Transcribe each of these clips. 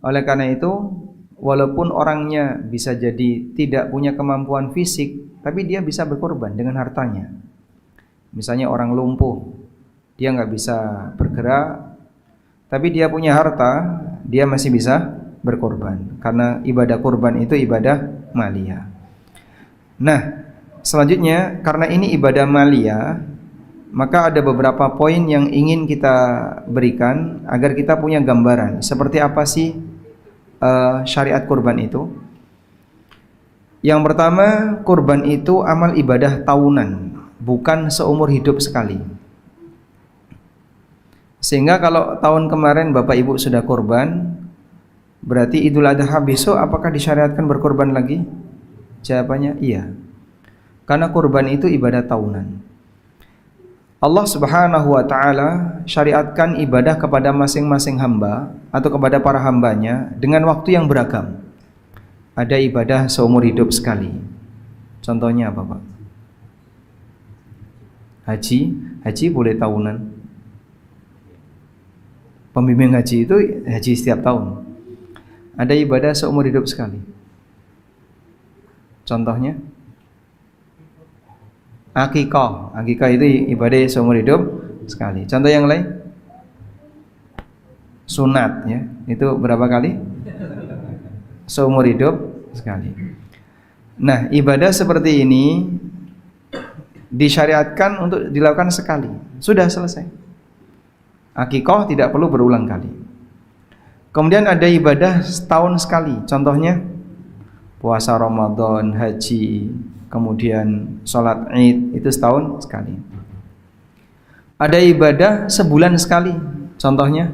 Oleh karena itu, walaupun orangnya bisa jadi tidak punya kemampuan fisik, tapi dia bisa berkorban dengan hartanya. Misalnya orang lumpuh, dia nggak bisa bergerak, tapi dia punya harta, dia masih bisa berkorban. Karena ibadah kurban itu ibadah maliyah. Nah, selanjutnya karena ini ibadah maliyah, maka ada beberapa poin yang ingin kita berikan agar kita punya gambaran seperti apa sih syariat kurban itu. Yang pertama, kurban itu amal ibadah tahunan, bukan seumur hidup sekali. Sehingga kalau tahun kemarin Bapak Ibu sudah kurban, berarti Idul Adha besok apakah disyariatkan berkorban lagi? Jawabannya iya. Karena kurban itu ibadah tahunan. Allah Subhanahu wa taala syariatkan ibadah kepada masing-masing hamba atau kepada para hambanya dengan waktu yang beragam. Ada ibadah seumur hidup sekali. Contohnya apa, Pak? Haji boleh tahunan. Pembimbing haji itu haji setiap tahun. Ada ibadah seumur hidup sekali. Contohnya akikah itu ibadah seumur hidup sekali. Contoh yang lain, sunat ya, itu berapa kali? Seumur hidup sekali. Nah, ibadah seperti ini disyariatkan untuk dilakukan sekali, sudah selesai. Akikah tidak perlu berulang kali. Kemudian ada ibadah setahun sekali, contohnya puasa Ramadan, haji, kemudian sholat Id, itu setahun sekali. Ada ibadah sebulan sekali, contohnya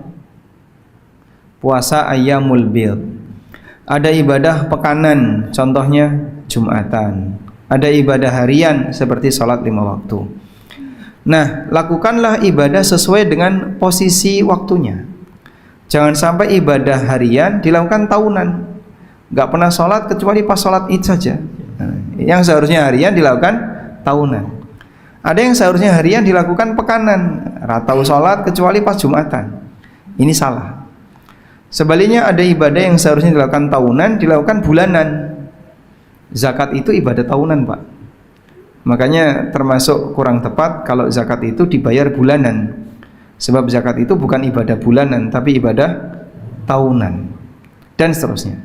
puasa Ayyamul Bid. Ada ibadah pekanan, contohnya Jumatan. Ada ibadah harian seperti sholat 5 waktu. Nah, lakukanlah ibadah sesuai dengan posisi waktunya. Jangan sampai ibadah harian dilakukan tahunan, gak pernah sholat kecuali pas sholat Id saja. Yang seharusnya harian dilakukan tahunan. Ada yang seharusnya harian dilakukan pekanan, ratau sholat kecuali pas Jumatan. Ini salah. Sebaliknya ada ibadah yang seharusnya dilakukan tahunan, dilakukan bulanan. Zakat itu ibadah tahunan, Pak. Makanya termasuk kurang tepat kalau zakat itu dibayar bulanan. Sebab zakat itu bukan ibadah bulanan, tapi ibadah tahunan. Dan seterusnya.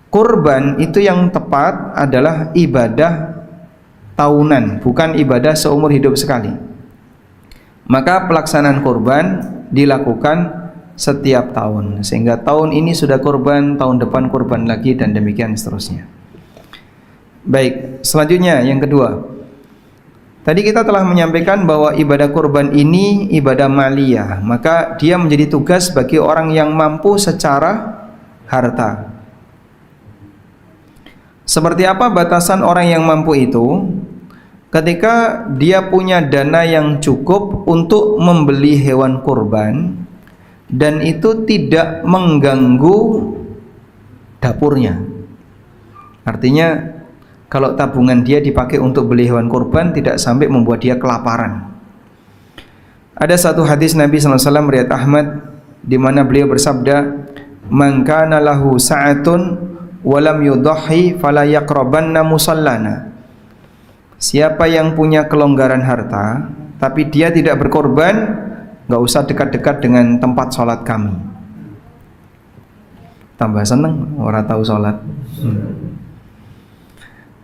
Kurban itu yang tepat adalah ibadah tahunan, bukan ibadah seumur hidup sekali. Maka pelaksanaan kurban dilakukan setiap tahun, sehingga tahun ini sudah kurban, tahun depan kurban lagi, dan demikian seterusnya. Baik, selanjutnya yang kedua. Tadi kita telah menyampaikan bahwa ibadah kurban ini ibadah maliyah, maka dia menjadi tugas bagi orang yang mampu secara harta. Seperti apa batasan orang yang mampu itu? Ketika dia punya dana yang cukup untuk membeli hewan kurban dan itu tidak mengganggu dapurnya. Artinya kalau tabungan dia dipakai untuk beli hewan kurban tidak sampai membuat dia kelaparan. Ada satu hadis Nabi SAW riwayat Ahmad di mana beliau bersabda, "Man kana lahu sa'atun walam yudhi fala yaqrabanna musallana." Siapa yang punya kelonggaran harta tapi dia tidak berkorban, enggak usah dekat-dekat dengan tempat sholat kami. Tambah seneng orang tahu sholat.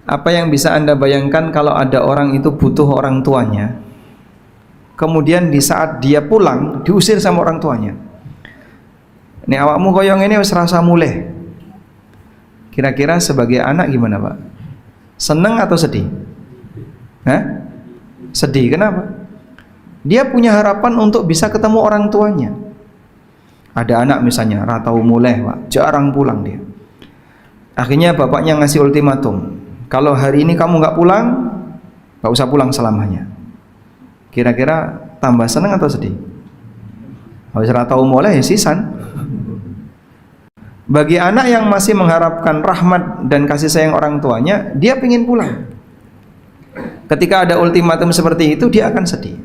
Apa yang bisa Anda bayangkan kalau ada orang itu butuh orang tuanya, kemudian di saat dia pulang diusir sama orang tuanya. Nih awakmu koyong ini wis rasa muleh. Kira-kira sebagai anak gimana, Pak? Seneng atau sedih? Hah? Sedih, kenapa? Dia punya harapan untuk bisa ketemu orang tuanya. Ada anak misalnya ratau muleh, Pak, jarang pulang dia. Akhirnya bapaknya ngasih ultimatum, kalau hari ini kamu nggak pulang, nggak usah pulang selamanya. Kira-kira tambah senang atau sedih? Harus ratau mulai sisan. Bagi anak yang masih mengharapkan rahmat dan kasih sayang orang tuanya, dia ingin pulang. Ketika ada ultimatum seperti itu, dia akan sedih.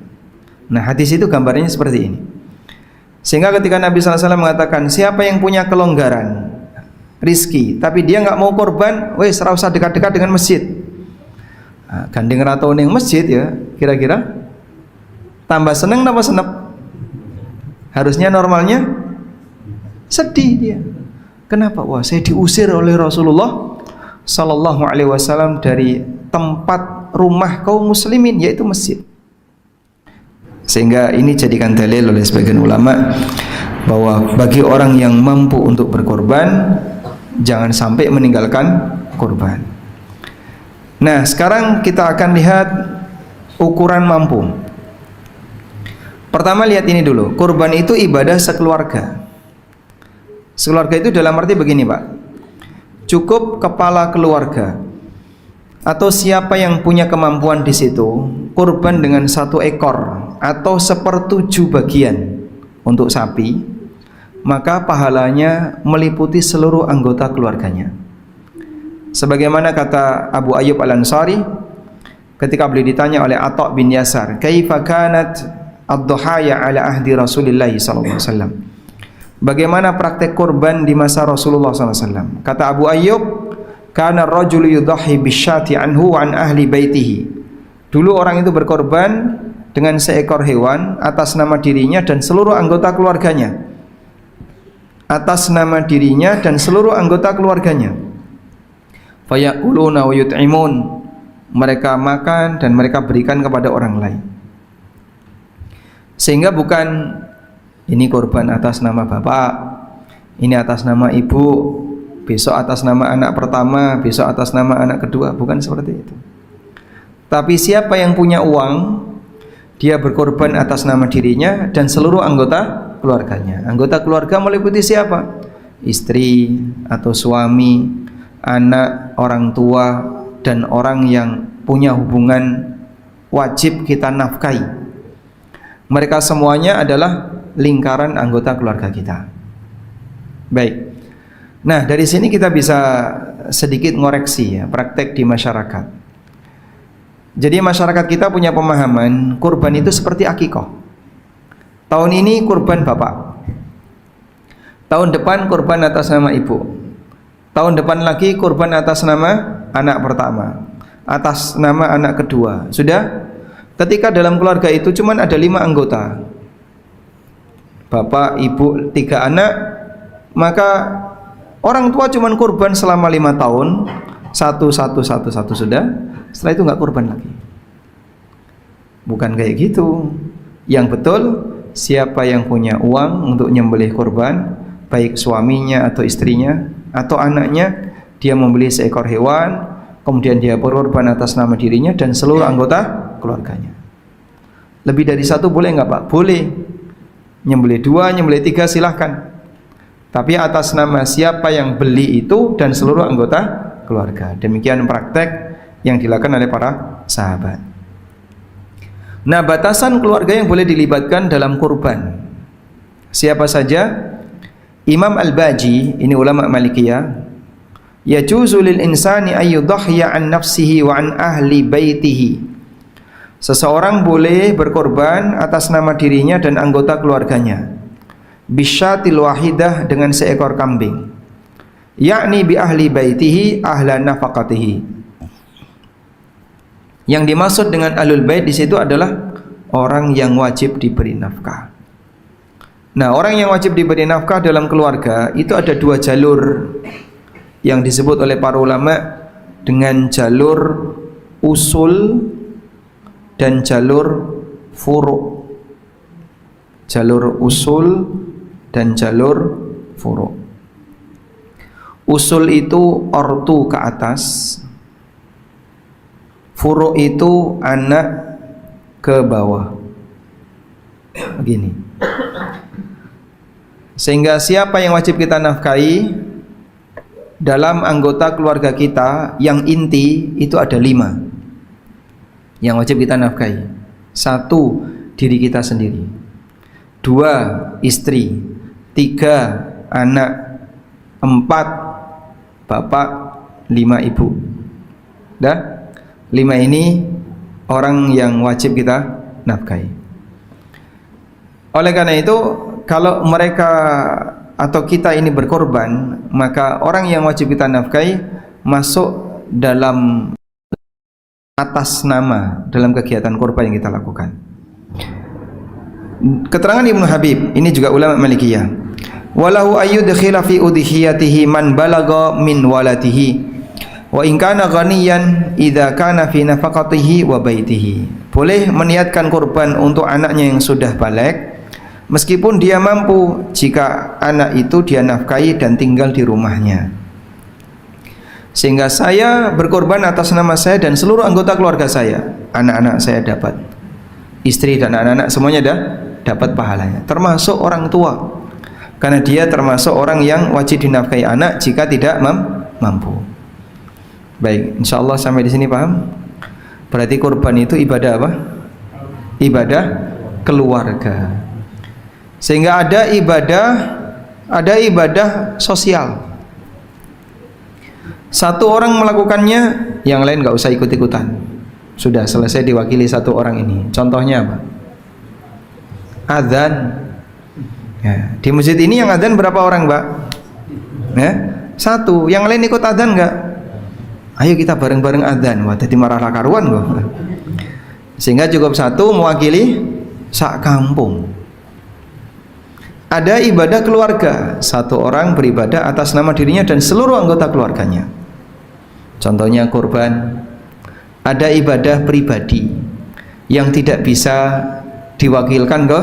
Nah, hadis itu gambarnya seperti ini. Sehingga ketika Nabi SAW mengatakan, siapa yang punya kelonggaran rizki tapi dia nggak mau korban, wes ora usah dekat-dekat dengan masjid. Nah, gandeng rata ning masjid ya, kira-kira tambah seneng tambah senep. Harusnya normalnya sedih dia. Kenapa? Wah, saya diusir oleh Rasulullah Sallallahu Alaihi Wasallam dari tempat rumah kaum muslimin, yaitu masjid. Sehingga ini jadikan dalil oleh sebagian ulama bahwa bagi orang yang mampu untuk berkorban, jangan sampai meninggalkan korban. Nah, sekarang kita akan lihat ukuran mampu. Pertama, lihat ini dulu. Kurban itu ibadah sekeluarga. Sekeluarga itu dalam arti begini, Pak. Cukup kepala keluarga atau siapa yang punya kemampuan di situ kurban dengan 1 ekor atau 1/7 bagian untuk sapi, maka pahalanya meliputi seluruh anggota keluarganya. Sebagaimana kata Abu Ayyub Al-Ansari ketika beliau ditanya oleh Atha bin Yasar, "Kaifa kanat ad-dhuhaya ala ahdi Rasulillah sallallahu alaihi wasallam?" Bagaimana praktek kurban di masa Rasulullah sallallahu alaihi wasallam? Kata Abu Ayyub, "Kana ar-rajulu yudhi bisyati anhu wa an ahli baitihi." Dulu orang itu berkorban dengan seekor hewan atas nama dirinya dan seluruh anggota keluarganya. Atas nama dirinya dan seluruh anggota keluarganya. Fayakuluna wa yut'imun. Mereka makan dan mereka berikan kepada orang lain. Sehingga bukan ini korban atas nama bapak, ini atas nama ibu, besok atas nama anak pertama, besok atas nama anak kedua, bukan seperti itu. Tapi siapa yang punya uang, dia berkorban atas nama dirinya dan seluruh anggota keluarganya. Anggota keluarga meliputi siapa? Istri atau suami, anak, orang tua, dan orang yang punya hubungan wajib kita nafkahi. Mereka semuanya adalah lingkaran anggota keluarga kita. Baik. Nah, dari sini kita bisa sedikit ngoreksi ya, praktek di masyarakat. Jadi masyarakat kita punya pemahaman kurban itu seperti akikah. Tahun ini kurban bapak, tahun depan kurban atas nama ibu, tahun depan lagi kurban atas nama anak pertama, atas nama anak kedua. Sudah? Ketika dalam keluarga itu cuma ada 5 anggota, bapak, ibu, 3 anak, maka orang tua cuma kurban selama 5 tahun, satu sudah. Setelah itu nggak kurban lagi. Bukan kayak gitu. Yang betul, siapa yang punya uang untuk nyembelih kurban, baik suaminya atau istrinya atau anaknya, dia membeli seekor hewan, kemudian dia berkorban atas nama dirinya dan seluruh anggota keluarganya. Lebih dari 1 boleh nggak, Pak? Boleh. Nyembelih 2, nyembelih 3 silahkan. Tapi atas nama siapa yang beli itu dan seluruh anggota keluarga. Demikian praktek yang dilakukan oleh para sahabat. Nah, batasan keluarga yang boleh dilibatkan dalam kurban, siapa saja? Imam Al-Baji, ini ulama Malikiyah, yajuzu lil insani ayyudhhiya an nafsihi wa an ahli baitihi. Seseorang boleh berkorban atas nama dirinya dan anggota keluarganya, bisyatil wahidah, dengan seekor kambing, yakni bi ahli baitihi ahla nafaqatihi. Yang dimaksud dengan ahlul bait di situ adalah orang yang wajib diberi nafkah. Nah, orang yang wajib diberi nafkah dalam keluarga itu ada 2 jalur yang disebut oleh para ulama dengan jalur usul dan jalur furu'. Jalur usul dan jalur furu'. Usul itu ortu ke atas, furu' itu anak ke bawah. Begini. Sehingga siapa yang wajib kita nafkahi dalam anggota keluarga kita yang inti itu ada 5 yang wajib kita nafkahi. 1, diri kita sendiri. 2, istri. 3, anak. 4, bapak. 5, ibu. Dah? 5 ini orang yang wajib kita nafkahi. Oleh karena itu, kalau mereka atau kita ini berkorban, maka orang yang wajib kita nafkahi masuk dalam atas nama dalam kegiatan korban yang kita lakukan. Keterangan Ibnu Habib, ini juga ulama Malikiyah. Walahu ayyudkhila fi udhiyatihi man balagha min waladihi wa in kana ghaniyan idza kana fi nafaqatihi wa baitihi. Boleh meniatkan kurban untuk anaknya yang sudah baligh meskipun dia mampu jika anak itu dia nafkahi dan tinggal di rumahnya. Sehingga saya berkorban atas nama saya dan seluruh anggota keluarga saya. Anak-anak saya dapat, istri dan anak-anak semuanya dapat pahalanya, termasuk orang tua, karena dia termasuk orang yang wajib dinafkahi anak jika tidak mampu. Baik, insyaallah sampai di sini paham? Berarti kurban itu ibadah apa? Ibadah keluarga. Sehingga ada ibadah sosial. Satu orang melakukannya, yang lain nggak usah ikut-ikutan. Sudah selesai diwakili satu orang ini. Contohnya apa? Adzan. Ya, di masjid ini yang adzan berapa orang, Mbak? Ya, satu. Yang lain ikut adzan nggak? Ayo kita bareng-bareng adzan. Wah, jadi marah karuan kok. Sehingga cukup satu mewakili sak kampung. Ada ibadah keluarga, satu orang beribadah atas nama dirinya dan seluruh anggota keluarganya. Contohnya kurban. Ada ibadah pribadi yang tidak bisa diwakilkan ke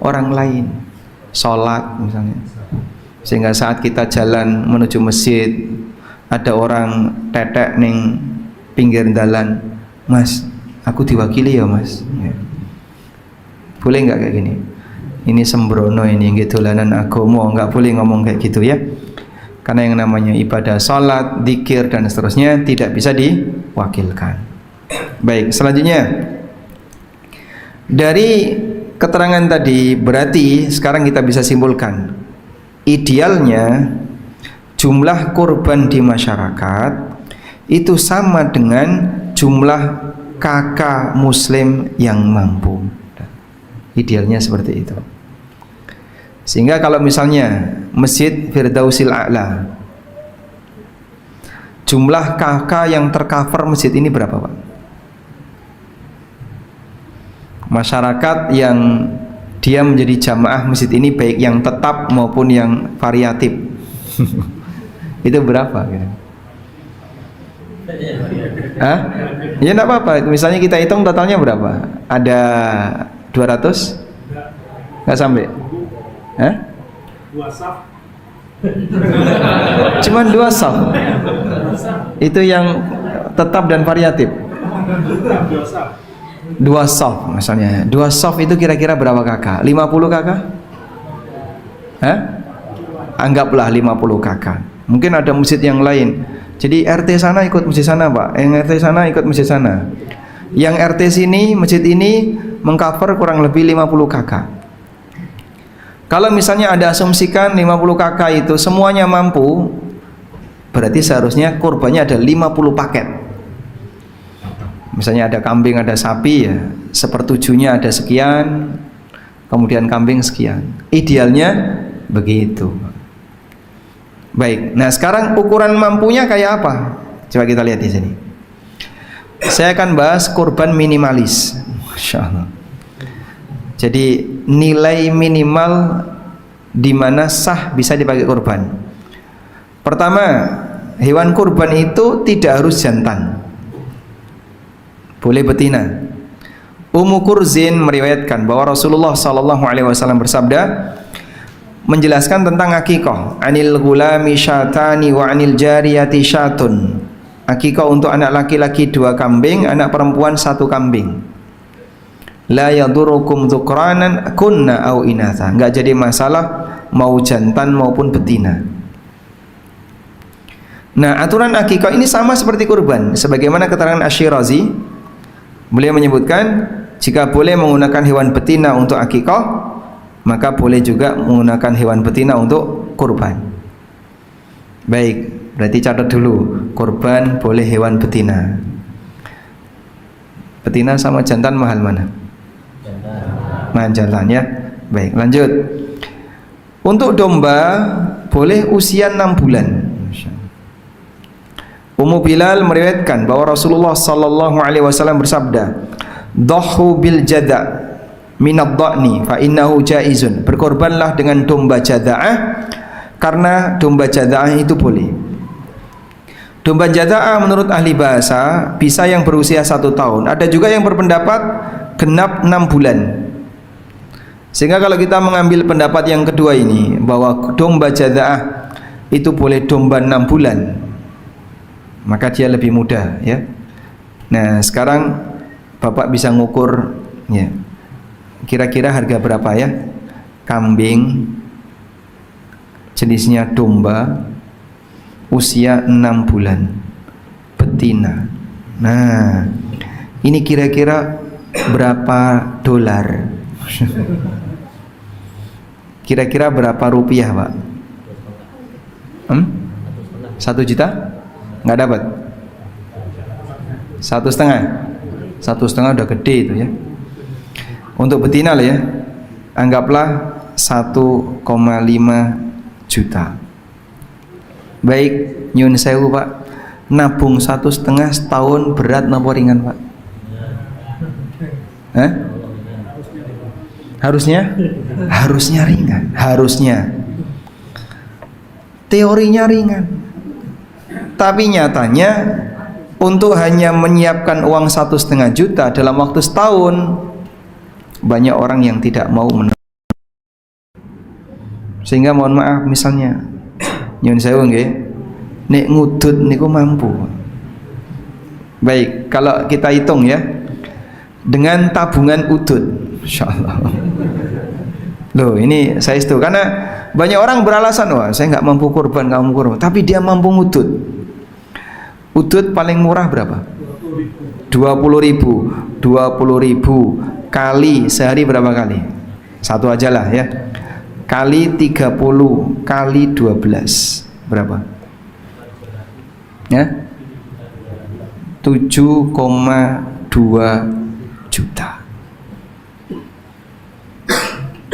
orang lain. Sholat misalnya. Sehingga saat kita jalan menuju masjid, ada orang tetek ning pinggir jalan, Mas, aku diwakili ya Mas. Ya. Boleh nggak kayak gini? Ini sembrono ini, gitu dolanan agama, nggak boleh ngomong kayak gitu ya. Karena yang namanya ibadah salat, zikir dan seterusnya tidak bisa diwakilkan. Baik, selanjutnya dari keterangan tadi berarti sekarang kita bisa simpulkan idealnya jumlah kurban di masyarakat itu sama dengan jumlah kakak muslim yang mampu. Idealnya seperti itu. Sehingga kalau misalnya Masjid Firdausil A'la, jumlah kakak yang tercover masjid ini berapa, Pak? Masyarakat yang dia menjadi jamaah masjid ini baik yang tetap maupun yang variatif itu berapa gitu? Hah? Ya enggak apa-apa. Misalnya kita hitung totalnya berapa? Ada 200? Enggak sampai? Hah? 2 saf. Cuman 2 saf. Itu yang tetap dan variatif. 2 saf. 2 saf misalnya. 2 saf itu kira-kira berapa kakak? 50 kakak? Hah? Anggaplah 50 kakak. Mungkin ada masjid yang lain. Jadi RT sana ikut masjid sana, Pak. Yang RT sana ikut masjid sana. Yang RT sini, masjid ini mengcover kurang lebih 50 kakak. Kalau misalnya ada asumsikan 50 kakak itu semuanya mampu, berarti seharusnya kurbannya ada 50 paket. Misalnya ada kambing, ada sapi ya, 1/7-nya ada sekian, kemudian kambing sekian. Idealnya begitu. Baik, nah sekarang ukuran mampunya kayak apa? Coba kita lihat di sini. Saya akan bahas kurban minimalis. Masya Allah. Jadi nilai minimal di mana sah bisa dipakai kurban. Pertama, hewan kurban itu tidak harus jantan, boleh betina. Ummu Kurzin meriwayatkan bahwa Rasulullah SAW bersabda menjelaskan tentang akikah. Anil gulami syatani wa anil jariyati syatun. Akikah untuk anak laki-laki 2 kambing, anak perempuan 1 kambing. La yadurukum dzukranan kunna au inatha. Enggak jadi masalah mau jantan maupun betina. Nah, aturan akikah ini sama seperti kurban. Sebagaimana keterangan Asy-Syirazi, beliau menyebutkan jika boleh menggunakan hewan betina untuk akikah, maka boleh juga menggunakan hewan betina untuk kurban. Baik, berarti catat dulu, kurban boleh hewan betina. Betina sama jantan mahal mana? Jantan ya. Baik, lanjut. Untuk domba boleh usia 6 bulan. Ummu Bilal meriwayatkan bahwa Rasulullah sallallahu alaihi wasallam bersabda, "Dhahu bil jada' minad dha'ni fa innahu jaizun." Berkorbanlah dengan domba jada'ah karena domba jada'ah itu boleh. Domba jada'ah menurut ahli bahasa bisa yang berusia 1 tahun. Ada juga yang berpendapat genap 6 bulan. Sehingga kalau kita mengambil pendapat yang kedua ini, bahwa domba jada'ah itu boleh domba 6 bulan, maka dia lebih mudah ya. Nah sekarang Bapak bisa ngukur ya, kira-kira harga berapa ya kambing jenisnya domba usia 6 bulan betina. Nah ini kira-kira berapa dolar? Kira-kira berapa rupiah Pak? 1 juta? Nggak dapat? 1,5? 1,5 udah gede itu ya. Untuk betina lah ya, anggaplah 1,5 juta. Baik, nyun sewu Pak, nabung 1,5 setahun berat napa ringan Pak? Hah? Harusnya ringan, harusnya. Teorinya ringan. Tapi nyatanya untuk hanya menyiapkan uang 1,5 juta dalam waktu setahun, banyak orang yang tidak mau sehingga mohon maaf misalnya nyun sewu nggih, nek ngudut niku mampu. Baik, kalau kita hitung ya dengan tabungan udut, insyaallah. Loh, ini saya setuju karena banyak orang beralasan, wah saya nggak mampu kurban, nggak mampu kurban, tapi dia mampu ngudut. Udut paling murah berapa? 20.000. 20.000 kali sehari berapa kali? Satu aja lah ya. Kali 30 kali 12 berapa? Ya? 7,2 juta.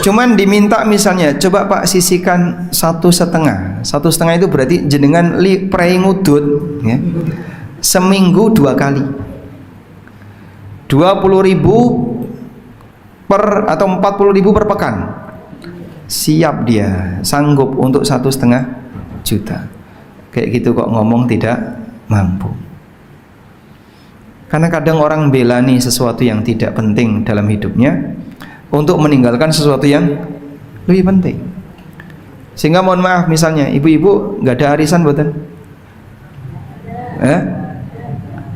Cuman diminta misalnya, coba Pak sisihkan 1,5. 1,5 itu berarti jenengan prei ngudut ya. Seminggu 2 kali. 20.000 per atau 40.000 per pekan. Siap dia, sanggup untuk 1,5 juta. Kayak gitu kok ngomong tidak mampu. Karena kadang orang bela nih sesuatu yang tidak penting dalam hidupnya untuk meninggalkan sesuatu yang lebih penting. Sehingga mohon maaf misalnya ibu-ibu nggak ada arisan buatan?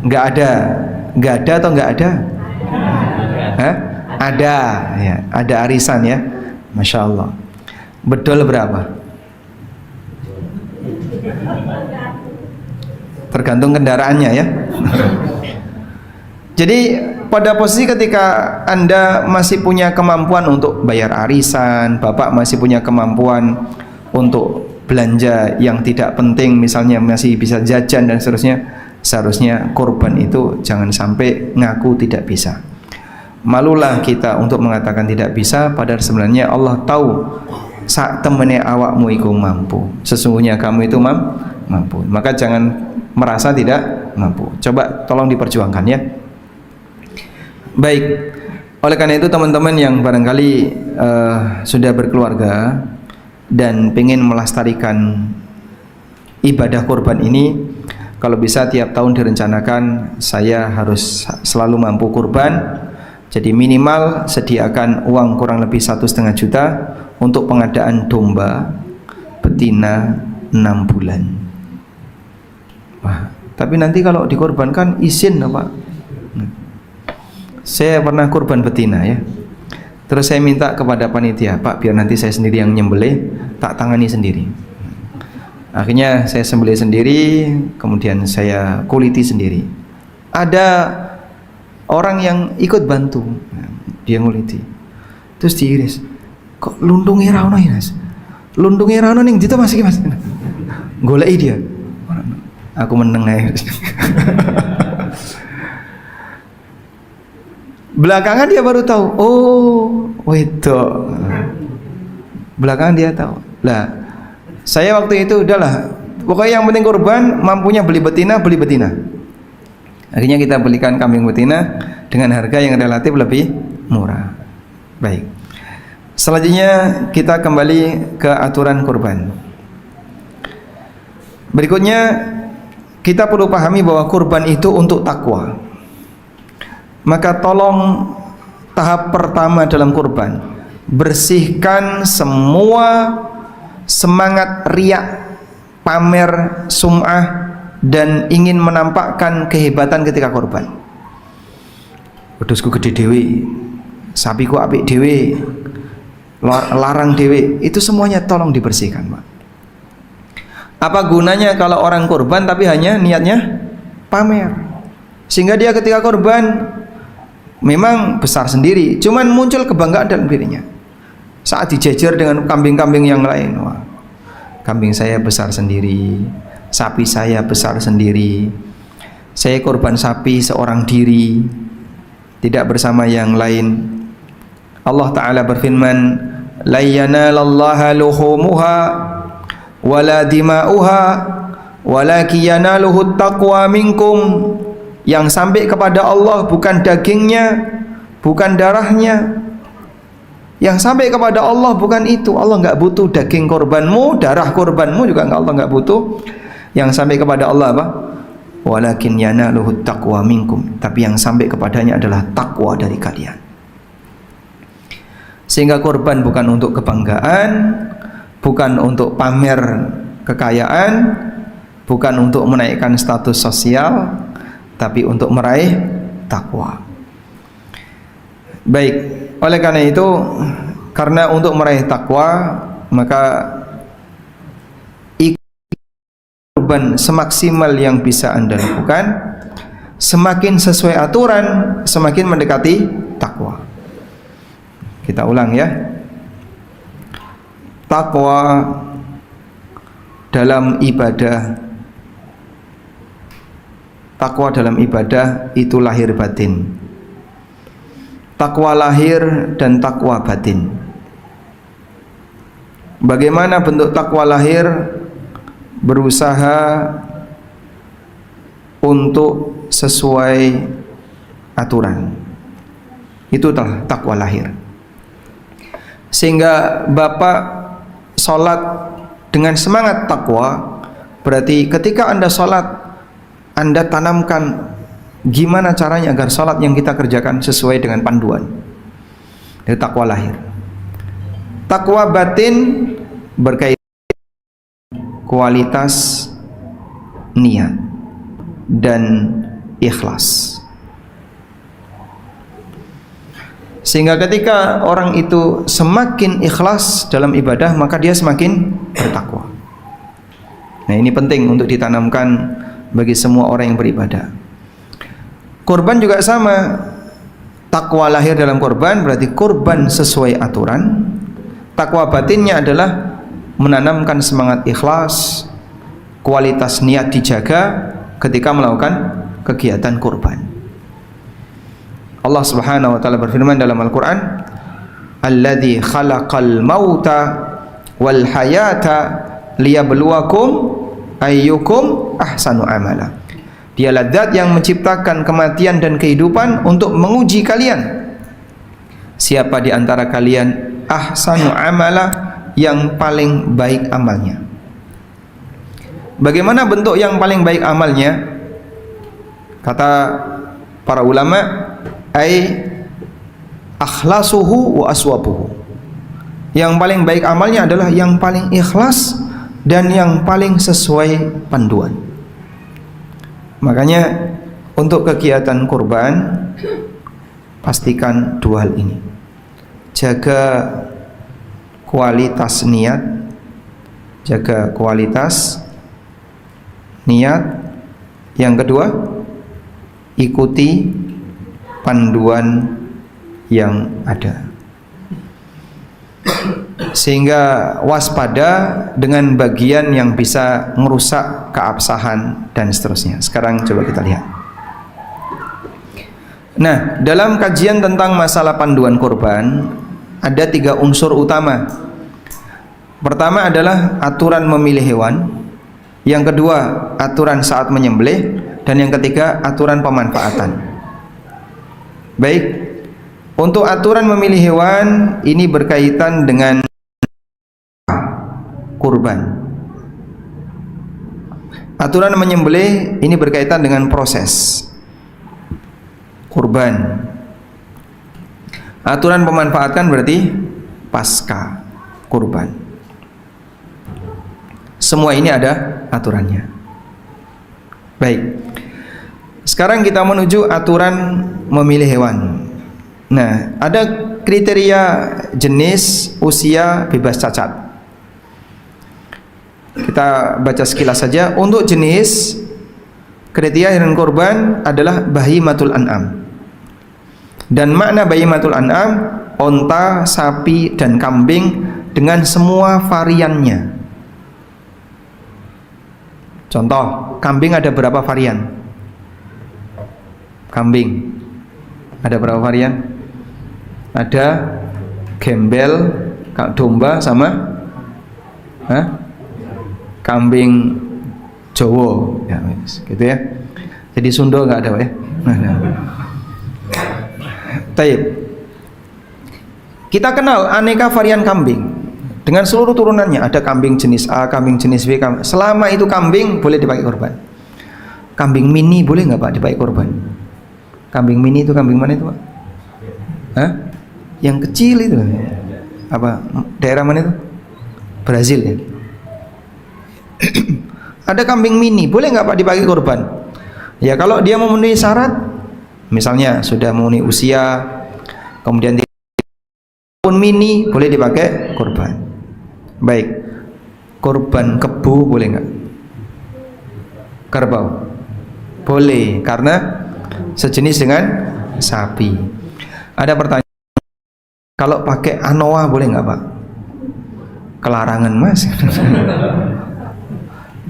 Nggak ada atau nggak ada? Ada ya, ada arisan ya, masya Allah. Bedol berapa? Tergantung kendaraannya ya. Jadi pada posisi ketika Anda masih punya kemampuan untuk bayar arisan, Bapak masih punya kemampuan untuk belanja yang tidak penting, misalnya masih bisa jajan dan seterusnya, seharusnya kurban itu jangan sampai ngaku tidak bisa. Malulah kita untuk mengatakan tidak bisa, padahal sebenarnya Allah tahu sak temene awakmu iku mampu. Sesungguhnya kamu itu mampu. Maka jangan merasa tidak mampu. Coba tolong diperjuangkan ya. Baik, oleh karena itu teman-teman yang barangkali sudah berkeluarga dan pengen melestarikan ibadah kurban ini, kalau bisa tiap tahun direncanakan saya harus selalu mampu kurban. Jadi minimal sediakan uang kurang lebih 1,5 juta untuk pengadaan domba betina 6 bulan. Wah, tapi nanti kalau dikorbankan izin Pak. Saya pernah kurban betina ya. Terus saya minta kepada panitia, Pak biar nanti saya sendiri yang nyembelih, tak tangani sendiri. Akhirnya saya sembelih sendiri, kemudian saya kuliti sendiri. Ada orang yang ikut bantu, dia nguliti. Terus diiris. Kok lundungnya ra ono ya, Mas? Lundungnya ra ono ning ndi to Mas iki, Mas? Goleki dia. Aku meneng ae. Belakangan dia baru tahu, oh wedok. Belakangan dia tahu. Lah, saya waktu itu udahlah, pokoknya yang penting kurban, mampunya beli betina, beli betina. Akhirnya kita belikan kambing betina dengan harga yang relatif lebih murah. Baik. Selanjutnya kita kembali ke aturan kurban. Berikutnya kita perlu pahami bahwa kurban itu untuk takwa. Maka tolong tahap pertama dalam kurban, bersihkan semua semangat riak, pamer, sum'ah dan ingin menampakkan kehebatan ketika kurban. Wedhusku gede dhewe, sapiku apik dhewe, larang dhewe, itu semuanya tolong dibersihkan, Pak. Apa gunanya kalau orang kurban tapi hanya niatnya pamer, sehingga dia ketika kurban memang besar sendiri, cuman muncul kebanggaan dalam dirinya saat dijejer dengan kambing-kambing yang lain. Wah, kambing saya besar sendiri, sapi saya besar sendiri, saya kurban sapi seorang diri, tidak bersama yang lain. Allah Ta'ala berfirman, la yanalallaha luhumuha wala dima'uha walakin yanaluhu taqwa minkum. Yang sampai kepada Allah bukan dagingnya, bukan darahnya. Yang sampai kepada Allah bukan itu. Allah enggak butuh daging korbanmu, darah korbanmu juga Allah enggak butuh. Yang sampai kepada Allah apa? Walakin yanaluhu taqwa minkum. Tapi yang sampai kepadanya adalah takwa dari kalian. Sehingga korban bukan untuk kebanggaan, bukan untuk pamer kekayaan, bukan untuk menaikkan status sosial, tapi untuk meraih takwa. Baik, oleh karena itu, karena untuk meraih takwa, maka kurban semaksimal yang bisa Anda lakukan, semakin sesuai aturan, semakin mendekati takwa. Kita ulang ya. Takwa dalam ibadah, takwa dalam ibadah itu lahir batin. Takwa lahir dan takwa batin. Bagaimana bentuk takwa lahir? Berusaha untuk sesuai aturan. Itu telah takwa lahir. Sehingga Bapak sholat dengan semangat takwa, berarti ketika Anda sholat, Anda tanamkan gimana caranya agar sholat yang kita kerjakan sesuai dengan panduan. Itu takwa lahir. Takwa batin berkaitan kualitas niat dan ikhlas. Sehingga ketika orang itu semakin ikhlas dalam ibadah, maka dia semakin bertakwa. Nah, ini penting untuk ditanamkan bagi semua orang yang beribadah. Kurban juga sama. Takwa lahir dalam kurban berarti kurban sesuai aturan. Takwa batinnya adalah menanamkan semangat ikhlas, kualitas niat dijaga ketika melakukan kegiatan kurban. Allah Subhanahu wa taala berfirman dalam Al-Qur'an, "Alladzi khalaqal mauta wal hayata liyabluwakum ayyukum ahsanu amala." Dialah zat yang menciptakan kematian dan kehidupan untuk menguji kalian. Siapa di antara kalian ahsanu amala, yang paling baik amalnya. Bagaimana bentuk yang paling baik amalnya? Kata para ulama, ai akhlasuhu wa aswabuhu. Yang paling baik amalnya adalah yang paling ikhlas dan yang paling sesuai panduan. Makanya untuk kegiatan kurban, pastikan dua hal ini. Jaga kualitas niat, jaga kualitas niat. Yang kedua, ikuti panduan yang ada, sehingga waspada dengan bagian yang bisa merusak keabsahan dan seterusnya. Sekarang coba kita lihat. Nah, dalam kajian tentang masalah panduan kurban ada 3 unsur utama. Pertama adalah aturan memilih hewan, yang kedua aturan saat menyembelih, dan yang ketiga aturan pemanfaatan. Baik, untuk aturan memilih hewan ini berkaitan dengan kurban. Aturan menyembelih ini berkaitan dengan proses kurban. Aturan pemanfaatan berarti pasca kurban. Semua ini ada aturannya. Baik. Sekarang kita menuju aturan memilih hewan. Nah, ada kriteria jenis, usia, bebas cacat. Kita baca sekilas saja. Untuk jenis, kriteria hewan kurban adalah bahimatul an'am. Dan makna bahimatul an'am, onta, sapi, dan kambing dengan semua variannya. Contoh, kambing ada berapa varian? Kambing ada berapa varian? Ada gembel, domba, sama kambing Jowo, ya, gitu ya. Jadi Sunda nggak ada, ya. Taib. Kita kenal aneka varian kambing dengan seluruh turunannya. Ada kambing jenis A, kambing jenis B. Selama itu kambing boleh dipakai korban. Kambing mini boleh nggak Pak dipakai korban? Kambing mini itu kambing mana itu Pak? Hah? Yang kecil itu apa? Daerah mana itu? Brazil ya. Ada kambing mini boleh nggak Pak dipakai korban? Ya kalau dia memenuhi syarat, misalnya sudah memenuhi usia, kemudian pun mini boleh dipakai korban. Baik, korban kebu boleh nggak? Kerbau boleh karena sejenis dengan sapi. Ada pertanyaan, kalau pakai anoa boleh nggak Pak? Kelarangan Mas.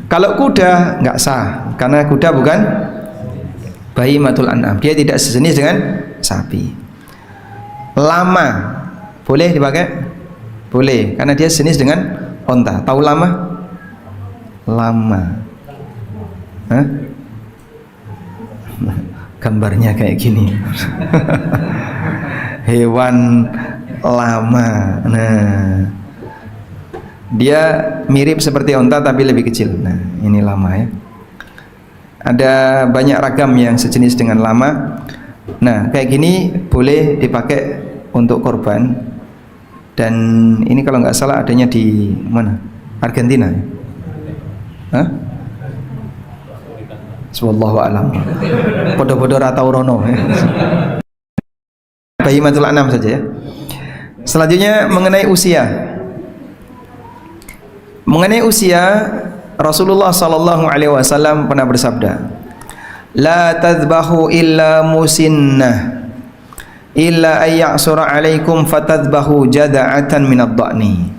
Kalau kuda nggak sah karena kuda bukan bahimatul an'am, dia tidak sejenis dengan sapi. Lama boleh dipakai? Boleh karena dia sejenis dengan onta. Tahu lama? Lama. Hah? Gambarnya kayak gini. Hewan lama. Nah, dia mirip seperti onta tapi lebih kecil. Nah, ini lama ya. Ada banyak ragam yang sejenis dengan lama. Nah, kayak gini boleh dipakai untuk korban. Dan ini kalau nggak salah adanya di mana? Argentina ya? Hah? Wallahu a'lam. Podo-podo ratau rono ya. Bahimatul an'am saja ya. Selanjutnya mengenai usia. Mengenai usia, Rasulullah sallallahu alaihi wasallam pernah bersabda, "La tadhbahu illa musinnah illa ayyasura alaikum fatadhbahu jada'atan minad dha'ni."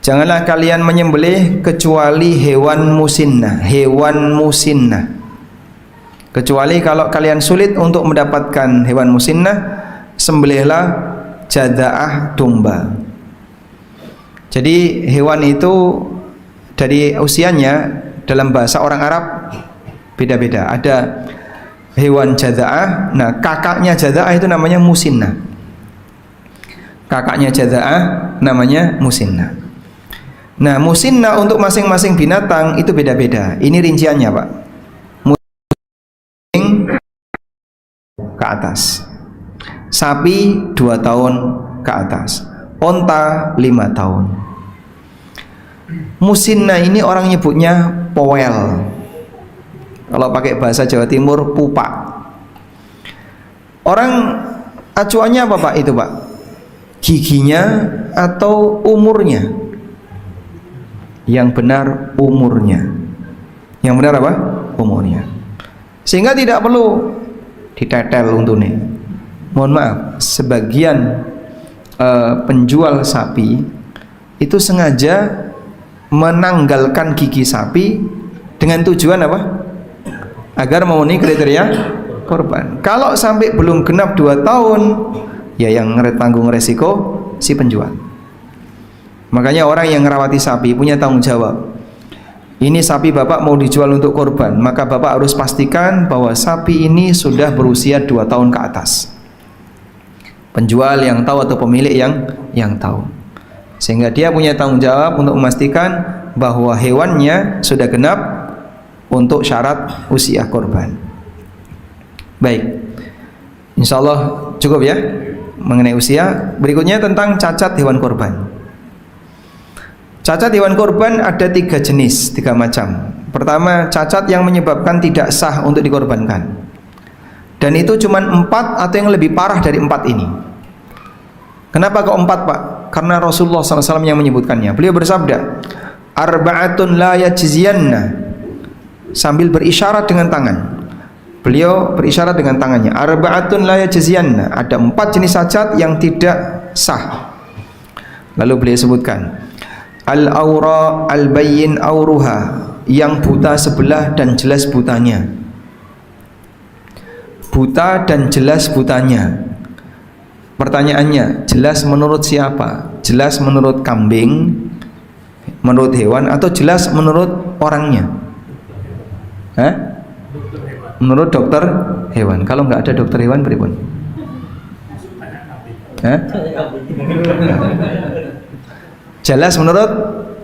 Janganlah kalian menyembelih kecuali hewan musinnah, hewan musinnah. Kecuali kalau kalian sulit untuk mendapatkan hewan musinnah, sembelihlah jada'ah domba. Jadi hewan itu dari usianya dalam bahasa orang Arab beda-beda. Ada hewan jada'ah, nah kakaknya jada'ah itu namanya musinnah. Kakaknya jada'ah namanya musinnah. Nah, musinnah untuk masing-masing binatang itu beda-beda. Ini rinciannya, Pak. Ke atas. Sapi 2 tahun ke atas. Onta 5 tahun. Musinnah ini orang nyebutnya powel. Kalau pakai bahasa Jawa Timur pupak. Orang acuannya apa Pak itu Pak? Giginya atau umurnya? Yang benar umurnya. Yang benar apa? Umurnya. Sehingga tidak perlu ditetel untune. Mohon maaf, sebagian penjual sapi itu sengaja menanggalkan gigi sapi dengan tujuan apa? Agar memenuhi kriteria korban. Kalau sampai belum genap 2 tahun, ya yang tanggung resiko si penjual. Makanya orang yang ngerawati sapi punya tanggung jawab. Ini sapi bapak mau dijual untuk korban, maka bapak harus pastikan bahwa sapi ini sudah berusia 2 tahun ke atas. Penjual yang tahu atau pemilik yang tahu. Sehingga dia punya tanggung jawab untuk memastikan bahwa hewannya sudah genap untuk syarat usia korban. Baik, insya Allah cukup ya mengenai usia. Berikutnya tentang cacat hewan korban. Cacat hewan korban ada 3 jenis, 3 macam. Pertama, cacat yang menyebabkan tidak sah untuk dikorbankan. Dan itu cuma 4 atau yang lebih parah dari 4 ini. Kenapa kok 4 Pak? Karena Rasulullah SAW yang menyebutkannya. Beliau bersabda, arba'atun la yajziyanna, sambil berisyarat dengan tangan. Beliau berisyarat dengan tangannya, arba'atun la yajziyanna, ada 4 jenis cacat yang tidak sah. Lalu beliau sebutkan, al-aura al-bayyin auruha, yang buta sebelah dan jelas butanya. Buta dan jelas butanya. Pertanyaannya, jelas menurut siapa? Jelas menurut kambing, menurut hewan, atau jelas menurut orangnya? Hah? Menurut dokter hewan. Kalau nggak ada dokter hewan, beribun? Hah? Jelas menurut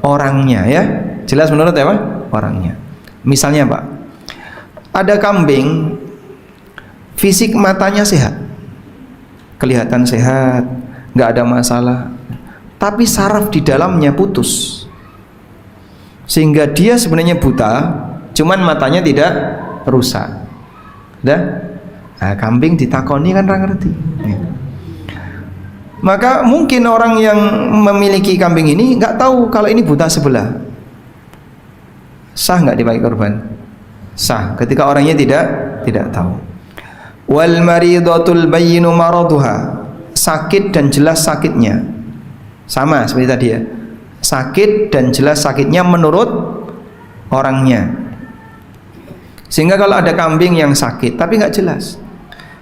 orangnya ya. Jelas menurut apa? Orangnya. Misalnya Pak, ada kambing, fisik matanya sehat, kelihatan sehat, nggak ada masalah, tapi saraf di dalamnya putus, sehingga dia sebenarnya buta, cuman matanya tidak rusak. Nah, kambing ditakoni kan orang ngerti. Maka mungkin orang yang memiliki kambing ini nggak tahu kalau ini buta sebelah. Sah nggak dipakai korban? Sah ketika orangnya tidak tahu. Wal maridatul bayyinu maraduha, sakit dan jelas sakitnya. Sama seperti tadi ya. Sakit dan jelas sakitnya menurut orangnya. Sehingga kalau ada kambing yang sakit tapi nggak jelas,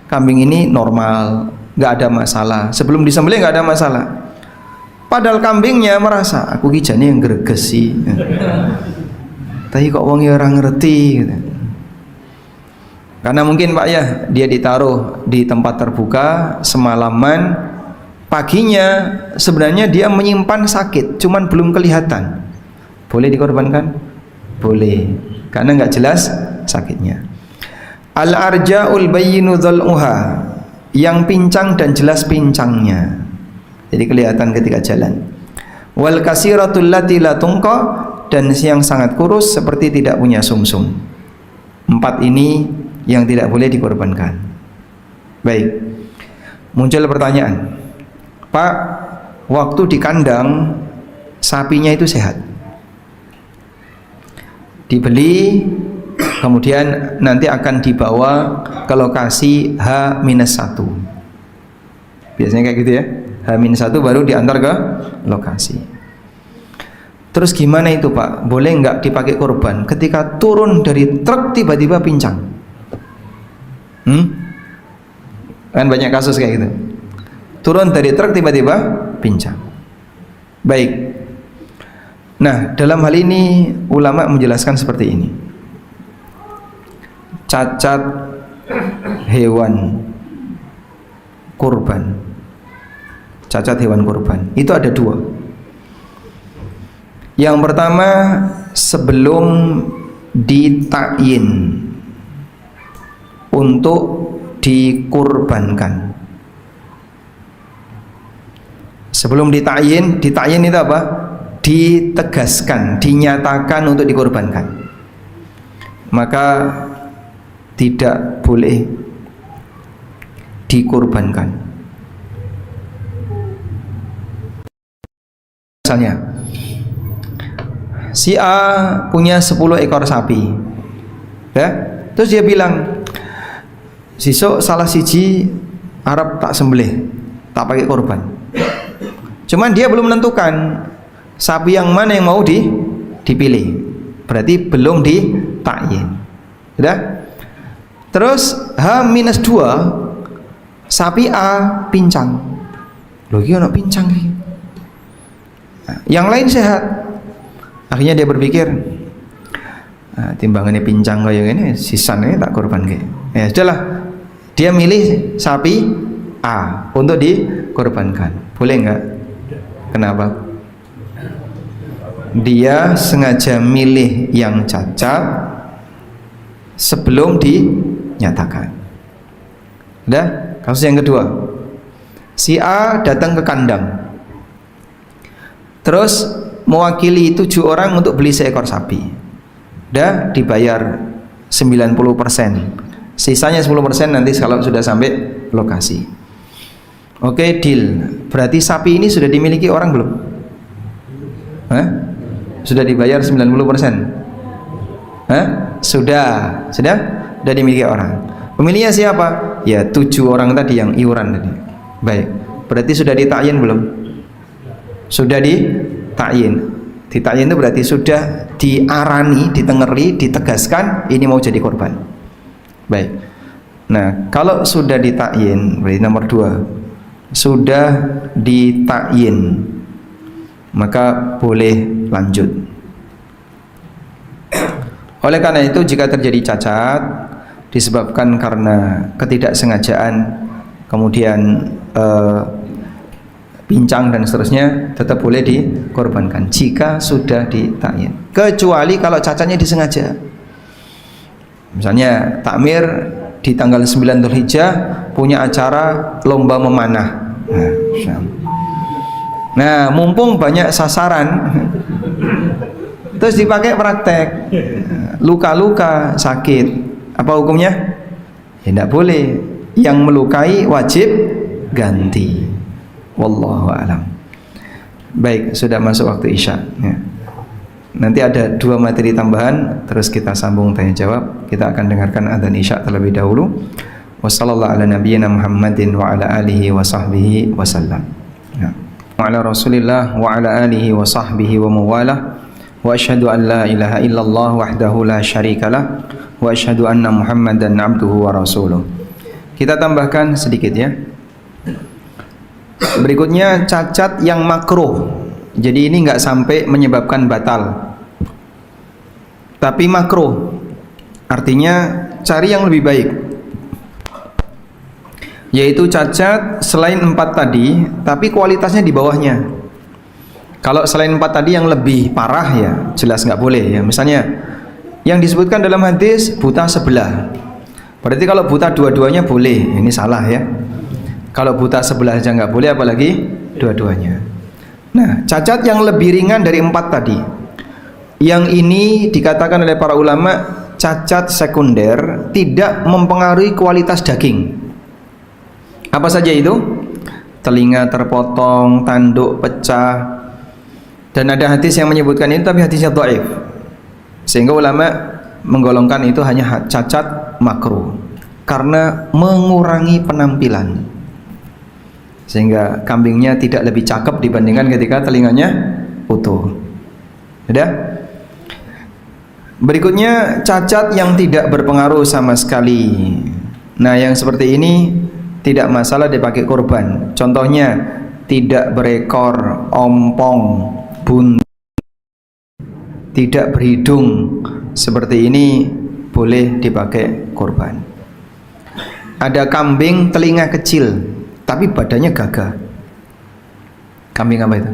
kambing ini normal, nggak ada masalah, sebelum disembelih nggak ada masalah, padahal kambingnya merasa aku kijane yang greges sih, tapi kok wong ya orang ngerti gitu. Karena mungkin Pak ya, dia ditaruh di tempat terbuka semalaman, paginya sebenarnya dia menyimpan sakit, cuman belum kelihatan. Boleh dikorbankan? Boleh, karena nggak jelas sakitnya. Al-arja'ul bayyinu dhal'uha, yang pincang dan jelas pincangnya, jadi kelihatan ketika jalan. Wal kasiratul lati la tunqa, dan yang sangat kurus seperti tidak punya sumsum. 4 ini yang tidak boleh dikorbankan. Baik, muncul pertanyaan, Pak, waktu di kandang sapinya itu sehat, dibeli kemudian nanti akan dibawa ke lokasi H-1. Biasanya kayak gitu ya, H-1 baru diantar ke lokasi. Terus gimana itu Pak? Boleh nggak dipakai korban ketika turun dari truk tiba-tiba pincang? Kan banyak kasus kayak gitu. Turun dari truk tiba-tiba pincang. Baik. Nah, dalam hal ini ulama menjelaskan seperti ini. Cacat hewan kurban, cacat hewan kurban itu ada 2. Yang pertama, sebelum ditakyin untuk dikurbankan. Sebelum ditakyin itu apa? Ditegaskan, dinyatakan untuk dikurbankan. Maka tidak boleh dikurbankan. Misalnya, si A punya 10 ekor sapi, ya, terus dia bilang, sisuk salah siji Arab tak sembelih, tak pakai korban. Cuman dia belum menentukan sapi yang mana yang mau dipilih, berarti belum ditakyin, sudah. Terus H-2 sapi A pincang. Loh iki ono pincang iki. Yang lain sehat. Akhirnya dia berpikir, timbangannya pincang kayak ini, sisanya tak korban kayak. Ya sudahlah, dia milih sapi A untuk dikorbankan. Boleh nggak? Kenapa? Dia sengaja milih yang cacat sebelum dinyatakan. Udah, kasus yang kedua. Si A datang ke kandang, terus mewakili 7 orang untuk beli seekor sapi. Udah dibayar 90%. Sisanya 10% nanti kalau sudah sampai lokasi. Oke, deal. Berarti sapi ini sudah dimiliki orang belum? Hah? Sudah dibayar 90%? Hah? Sudah dimiliki orang. Pemilihnya siapa? Ya 7 orang tadi yang iuran tadi. Baik. Berarti sudah ditakyin belum? Sudah ditakyin. Ditakyin itu berarti sudah diarani, ditengeri, ditegaskan ini mau jadi korban. Baik. Nah, kalau sudah ditakyin, berarti nomor 2. Sudah ditakyin, maka boleh lanjut. Oleh karena itu, jika terjadi cacat disebabkan karena ketidaksengajaan, kemudian pincang dan seterusnya, tetap boleh dikorbankan jika sudah ditakyin. Kecuali kalau cacatnya disengaja. Misalnya takmir di tanggal 9 Dzulhijjah punya acara lomba memanah. Nah, mumpung banyak sasaran, terus dipakai praktek, luka-luka, sakit, apa hukumnya? Ya tidak boleh. Yang melukai wajib ganti. Wallahu a'lam. Baik, sudah masuk waktu Isya ya. Nanti ada 2 materi tambahan, terus kita sambung tanya jawab. Kita akan dengarkan adzan Isya terlebih dahulu. Wassallallahu ala nabiyyina Muhammadin wa ala alihi wa sahbihi wasallam. Ya. Wa ala Rasulillah wa ala alihi wa sahbihi wa mawalah. Wa asyhadu an la ilaha illallah wahdahu la syarikalah wa asyhadu anna Muhammadan abduhu wa rasuluh. Kita tambahkan sedikit ya. Berikutnya cacat yang makruh. Jadi ini enggak sampai menyebabkan batal, tapi makruh. Artinya cari yang lebih baik, yaitu cacat selain 4 tadi tapi kualitasnya di bawahnya. Kalau selain 4 tadi yang lebih parah ya jelas nggak boleh ya. Misalnya yang disebutkan dalam hadis buta sebelah, berarti kalau buta dua-duanya boleh. Ini salah ya. Kalau buta sebelah aja nggak boleh, apalagi dua-duanya. Nah, cacat yang lebih ringan dari 4 tadi, yang ini dikatakan oleh para ulama cacat sekunder, tidak mempengaruhi kualitas daging. Apa saja itu? Telinga terpotong, tanduk pecah, dan ada hadis yang menyebutkan itu, tapi hadisnya dhaif, sehingga ulama menggolongkan itu hanya cacat makruh karena mengurangi penampilan, sehingga kambingnya tidak lebih cakep dibandingkan ketika telinganya utuh. Sudah? Berikutnya cacat yang tidak berpengaruh sama sekali. Nah, yang seperti ini tidak masalah dipakai korban. Contohnya tidak berekor, ompong, buntu, tidak berhidung, seperti ini boleh dipakai korban. Ada kambing telinga kecil tapi badannya gagah. Kambing apa itu?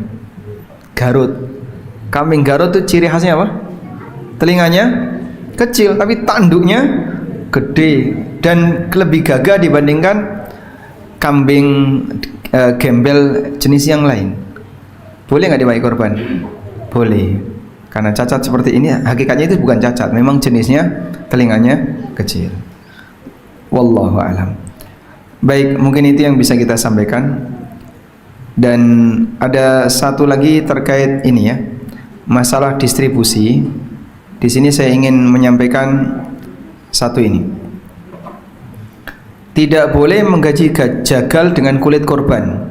Garut. Kambing Garut itu ciri khasnya apa? Telinganya kecil tapi tanduknya gede dan lebih gagah dibandingkan kambing gembel jenis yang lain. Boleh nggak dipakai korban? Boleh. Karena cacat seperti ini hakikatnya itu bukan cacat, memang jenisnya telinganya kecil. Wallahu a'lam. Baik, mungkin itu yang bisa kita sampaikan. Dan ada satu lagi terkait ini ya, masalah distribusi. Di sini saya ingin menyampaikan satu ini. Tidak boleh menggaji jagal dengan kulit korban.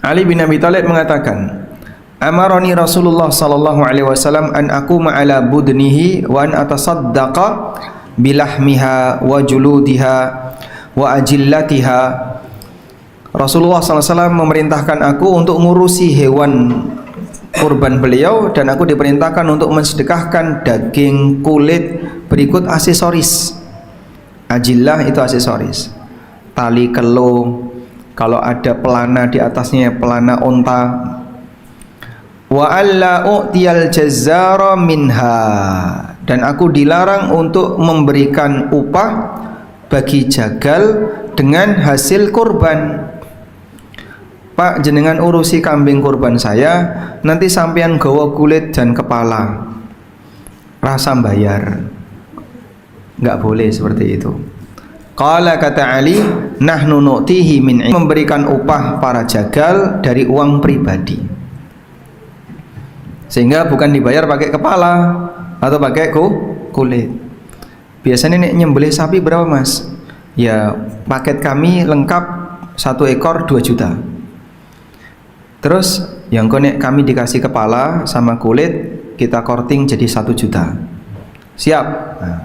Ali bin Abi Thalib mengatakan, amaroni Rasulullah sallallahu alaihi wasallam an aquma ala budnihi wa an atasaddaqa bilahmiha wa juludiha wa ajillatiha. Rasulullah SAW memerintahkan aku untuk ngurusi hewan kurban beliau, dan aku diperintahkan untuk mensedekahkan daging, kulit, berikut aksesoris. Ajillah itu aksesoris, tali kelo, kalau ada pelana di atasnya pelana unta. Wa alla u'tiyal jazzara minha, dan aku dilarang untuk memberikan upah bagi jagal dengan hasil kurban. Pak, jenengan urusi kambing kurban saya, nanti sampean gawa kulit dan kepala, rasa bayar. Enggak boleh seperti itu. Qala, kata Ali, nahnu nu'tihi min, memberikan upah para jagal dari uang pribadi, sehingga bukan dibayar pakai kepala atau pakai kulit. Biasanya nih nyembelih sapi berapa mas? Ya paket kami lengkap 1 ekor 2 juta. Terus yang konek kami dikasih kepala sama kulit, kita korting jadi 1 juta. Siap. Nah,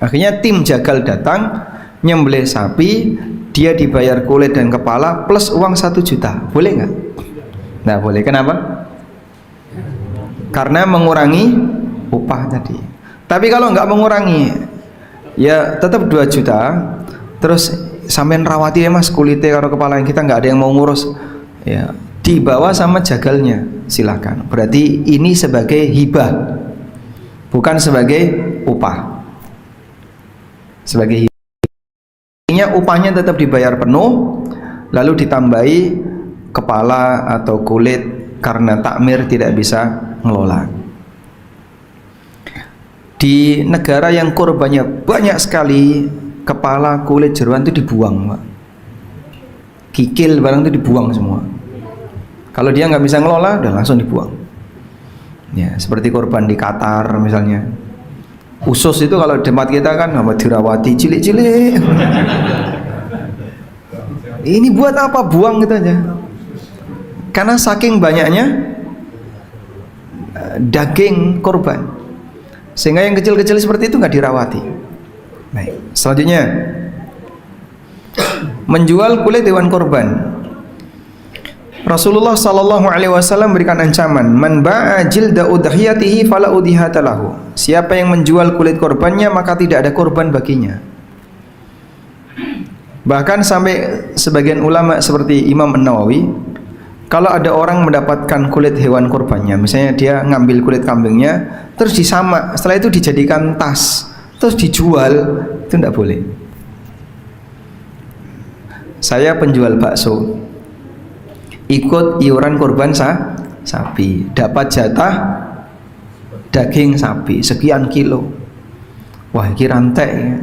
akhirnya tim jagal datang nyembelih sapi, dia dibayar kulit dan kepala plus uang 1 juta. Boleh nggak? Nggak boleh. Kenapa? Karena mengurangi upah tadi. Tapi kalau nggak mengurangi, ya tetap 2 juta. Terus sampean rawati ya mas kulitnya karo kepala, yang kita nggak ada yang mau ngurus, ya dibawa sama jagalnya, silakan. Berarti ini sebagai hibah, bukan sebagai upah. Sebagai hibah, artinya upahnya tetap dibayar penuh, lalu ditambahi kepala atau kulit karena takmir tidak bisa ngelola. Di negara yang korbannya banyak sekali, kepala, kulit, jeroan itu dibuang, Pak. Kikil barang itu dibuang semua. Kalau dia nggak bisa ngelola, udah langsung dibuang. Ya, seperti korban di Qatar misalnya. Usus itu kalau di tempat kita kan sama dirawati cilik-cilik. Ini buat apa? Buang gitu aja. Karena saking banyaknya daging korban, sehingga yang kecil-kecil seperti itu nggak dirawati. Baik, selanjutnya menjual kulit hewan korban. Rasulullah sallallahu alaihi wasallam berikan ancaman, man ba'a jilda udhiyatihi fala udhiyata lahu. Siapa yang menjual kulit korbannya maka tidak ada korban baginya. Bahkan sampai sebagian ulama seperti Imam An-Nawawi, kalau ada orang mendapatkan kulit hewan korbannya, misalnya dia ngambil kulit kambingnya terus disamak, setelah itu dijadikan tas, terus dijual, itu tidak boleh. Saya penjual bakso, ikut iuran korban sapi, dapat jatah daging sapi sekian kilo. Wah, ini rantai ya.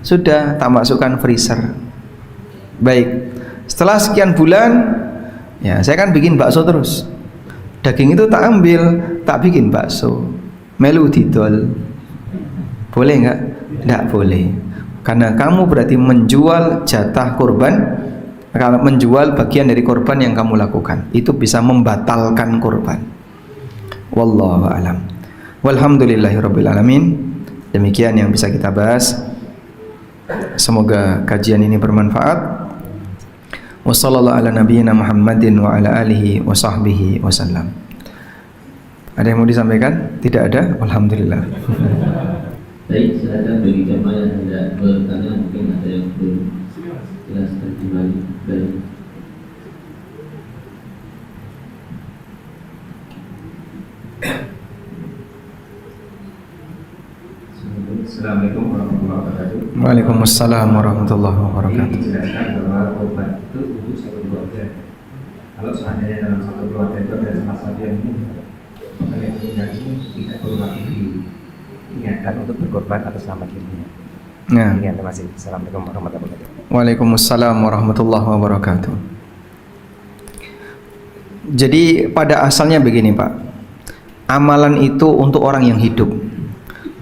Sudah tak masukkan freezer. Baik, setelah sekian bulan, ya saya kan bikin bakso terus. Daging itu tak ambil, tak bikin bakso, melu didol. Boleh nggak? Nggak boleh. Karena kamu berarti menjual jatah korban. Kalau menjual bagian dari korban yang kamu lakukan, itu bisa membatalkan korban. Wallahu a'lam. Walhamdulillahirabbil alamin. Demikian yang bisa kita bahas. Semoga kajian ini bermanfaat. Wassallallahu ala nabiyyina Muhammadin wa ala alihi wa sahbihi wasallam. Ada yang mau disampaikan? Tidak ada? Alhamdulillah. Baik, silakan bagi jamaah yang tidak bertanya, mungkin ada yang belum jelaskan kembali. Baik. Assalamualaikum warahmatullahi wabarakatuh. Waalaikumsalam warahmatullahi wabarakatuh. Ini dijelaskan bahwa korban itu untuk satu keluarga. Kalau seandainya dalam satu keluarga itu ada salah satu yang meninggal, maka yang meninggal ini tidak perlu lagi diingatkan untuk berkorban atas nama dirinya. Ya. Terima kasih. Assalamualaikum warahmatullahi wabarakatuh. Waalaikumsalam warahmatullahi wabarakatuh. Jadi pada asalnya begini Pak, amalan itu untuk orang yang hidup.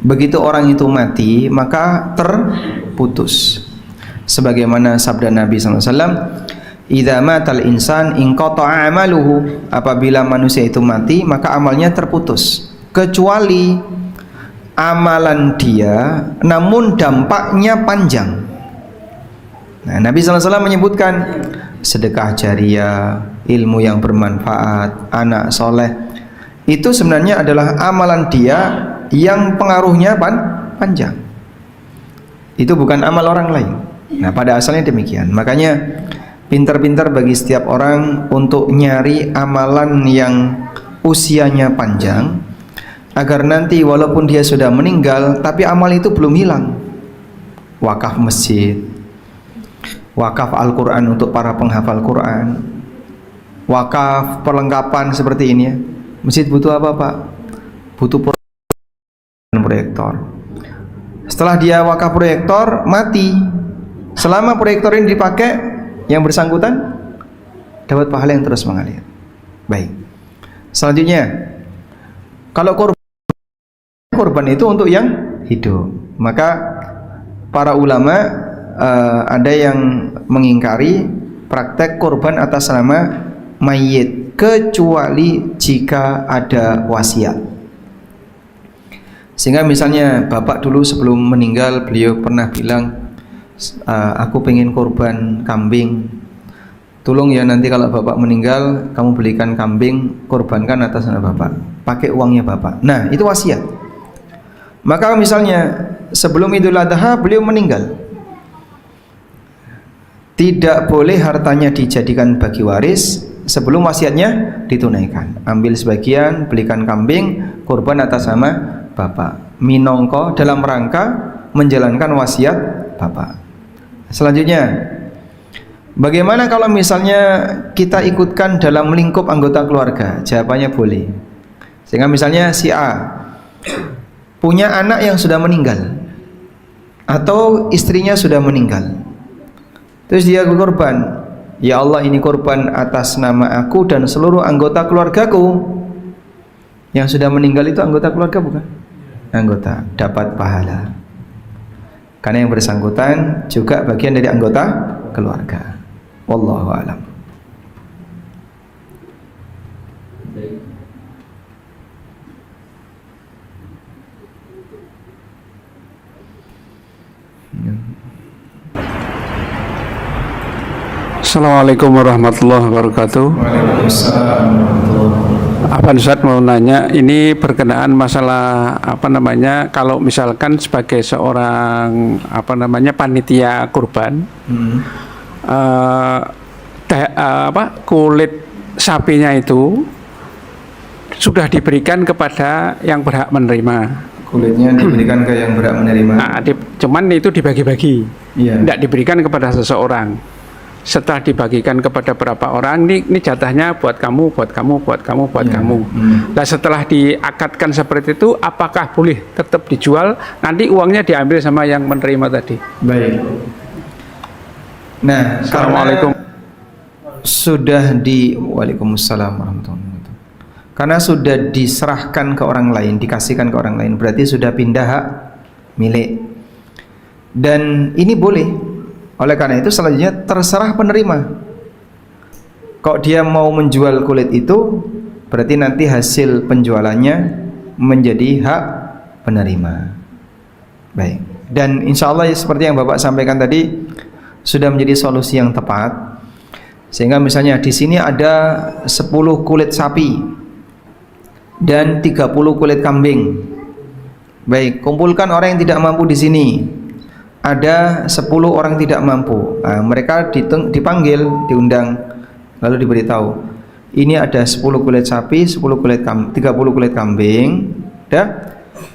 Begitu orang itu mati maka terputus. Sebagaimana sabda Nabi SAW, idza matal insan inqata'a amaluhu. Apabila manusia itu mati maka amalnya terputus, kecuali amalan dia namun dampaknya panjang. Nah, Nabi SAW menyebutkan sedekah jariah, ilmu yang bermanfaat, anak soleh itu sebenarnya adalah amalan dia yang pengaruhnya panjang. Itu bukan amal orang lain. Nah, pada asalnya demikian. Makanya pintar-pintar bagi setiap orang untuk nyari amalan yang usianya panjang, agar nanti walaupun dia sudah meninggal tapi amal itu belum hilang. Wakaf masjid, wakaf Al-Quran untuk para penghafal Quran, wakaf perlengkapan seperti ini ya. Masjid butuh apa Pak? Butuh proyektor. Setelah dia wakaf proyektor, mati. Selama proyektor ini dipakai, yang bersangkutan dapat pahala yang terus mengalir. Baik. Selanjutnya, kalau korban itu untuk yang hidup, maka para ulama ada yang mengingkari praktek korban atas nama mayit kecuali jika ada wasiat. Sehingga misalnya bapak dulu sebelum meninggal beliau pernah bilang, aku pengen korban kambing, tolong ya nanti kalau bapak meninggal kamu belikan kambing, korbankan atas nama bapak, pakai uangnya bapak. Nah, itu wasiat. Maka misalnya sebelum Idul Adha beliau meninggal, tidak boleh hartanya dijadikan bagi waris sebelum wasiatnya ditunaikan. Ambil sebagian, belikan kambing, korban atas nama bapak, minongko dalam rangka menjalankan wasiat bapak. Selanjutnya, bagaimana kalau misalnya kita ikutkan dalam lingkup anggota keluarga? Jawabannya boleh. Sehingga misalnya si A punya anak yang sudah meninggal atau istrinya sudah meninggal, terus dia berkorban, ya Allah ini korban atas nama aku dan seluruh anggota keluargaku. Yang sudah meninggal itu anggota keluarga bukan? Anggota, dapat pahala. Karena yang bersangkutan juga bagian dari anggota keluarga. Wallahu a'lam. Assalamualaikum warahmatullahi wabarakatuh. Waalaikumsalam warahmatullahi. Apa Ustaz mau nanya, ini berkenaan masalah kalau misalkan sebagai seorang panitia kurban, kulit sapinya itu sudah diberikan kepada yang berhak menerima. Kulitnya diberikan ke yang berhak menerima. Nah, cuman itu dibagi-bagi, Iya. tidak diberikan kepada seseorang. Setelah dibagikan kepada berapa orang, ini jatahnya buat kamu, buat kamu, buat kamu, buat kamu. Nah, setelah diakadkan seperti itu, apakah boleh tetap dijual? Nanti uangnya diambil sama yang menerima tadi. Baik. Nah, Assalamualaikum. Waalaikumsalam warahmatullahi wabarakatuh. Karena sudah diserahkan ke orang lain, dikasihkan ke orang lain, berarti sudah pindah hak milik. Dan ini boleh. Oleh karena itu selanjutnya terserah penerima. Kok dia mau menjual kulit itu, berarti nanti hasil penjualannya menjadi hak penerima. Baik. Dan insya Allah seperti yang Bapak sampaikan tadi sudah menjadi solusi yang tepat. Sehingga misalnya di sini ada 10 kulit sapi dan 30 kulit kambing. Baik, kumpulkan orang yang tidak mampu di sini. Ada 10 orang tidak mampu. Nah, mereka dipanggil, diundang, lalu diberitahu, ini ada 10 kulit sapi, 30 kulit kambing.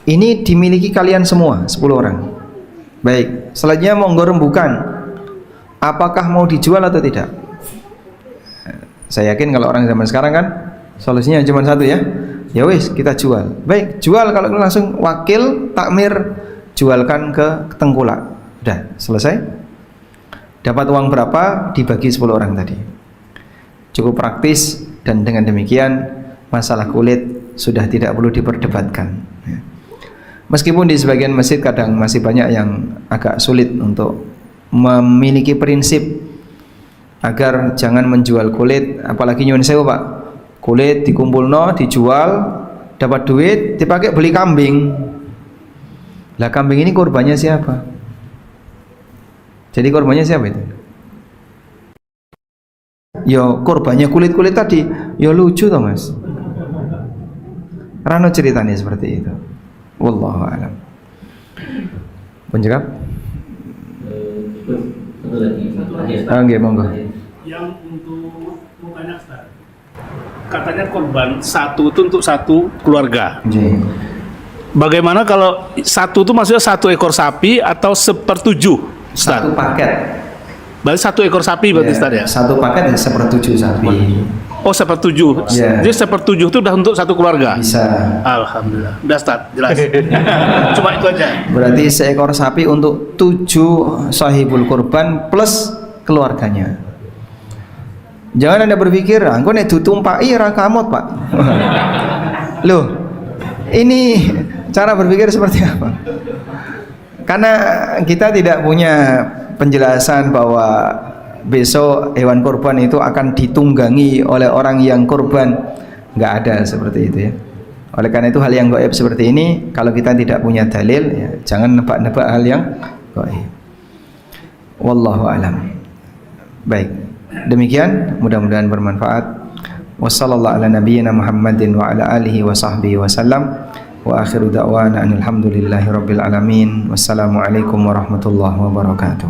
Ini dimiliki kalian semua, 10 orang. Baik, selanjutnya monggo rembukan. Apakah mau dijual atau tidak? Saya yakin kalau orang zaman sekarang kan solusinya cuma satu ya. Ya wis, kita jual. Baik, jual. Kalau langsung wakil takmir, jualkan ke Tengkulak. Udah selesai. Dapat uang berapa dibagi 10 orang tadi. Cukup praktis, dan dengan demikian masalah kulit sudah tidak perlu diperdebatkan. Meskipun di sebagian masjid kadang masih banyak yang agak sulit untuk memiliki prinsip agar jangan menjual kulit, apalagi nyuwun sewu Pak, kulit dikumpulno, dijual, dapat duit, dipakai beli kambing. Lah kambing ini korbannya siapa? Jadi korbannya siapa itu? Yo korbannya kulit-kulit tadi. Yo lucu toh Mas. Rano ceritanya seperti itu. Wallahu a'lam. Penjawab? Satu lagi. Nggih, monggo. Yang untuk mau tanya Ustaz. Katanya korban satu itu untuk satu keluarga. Nggih. Bagaimana kalau satu itu maksudnya satu ekor sapi atau 1/7? Ustaz. Satu paket. Berarti satu ekor sapi berarti Ustaz ya? Satu paket 1/7 sapi. Oh 1/7. Ya. Jadi 1/7 itu udah untuk satu keluarga. Bisa. Alhamdulillah. Udah Ustaz, jelas. Cuma itu aja. Berarti seekor sapi untuk 7 sahibul kurban plus keluarganya. Jangan Anda berpikir, engko nek ditumpai ra kamot, Pak. Loh, ini cara berpikir seperti apa? Karena kita tidak punya penjelasan bahwa besok hewan kurban itu akan ditunggangi oleh orang yang kurban. Nggak ada seperti itu ya. Oleh karena itu hal yang gaib seperti ini, kalau kita tidak punya dalil ya, jangan nebak-nebak hal yang gaib. Wallahu alam. Baik, demikian mudah-mudahan bermanfaat. Wassallallahu ala nabiyyina Muhammadin wa ala alihi wa sahbihi wasallam. Wa akhiru da'wana alhamdulillahi rabbil alamin. Wassalamualaikum warahmatullahi wabarakatuh.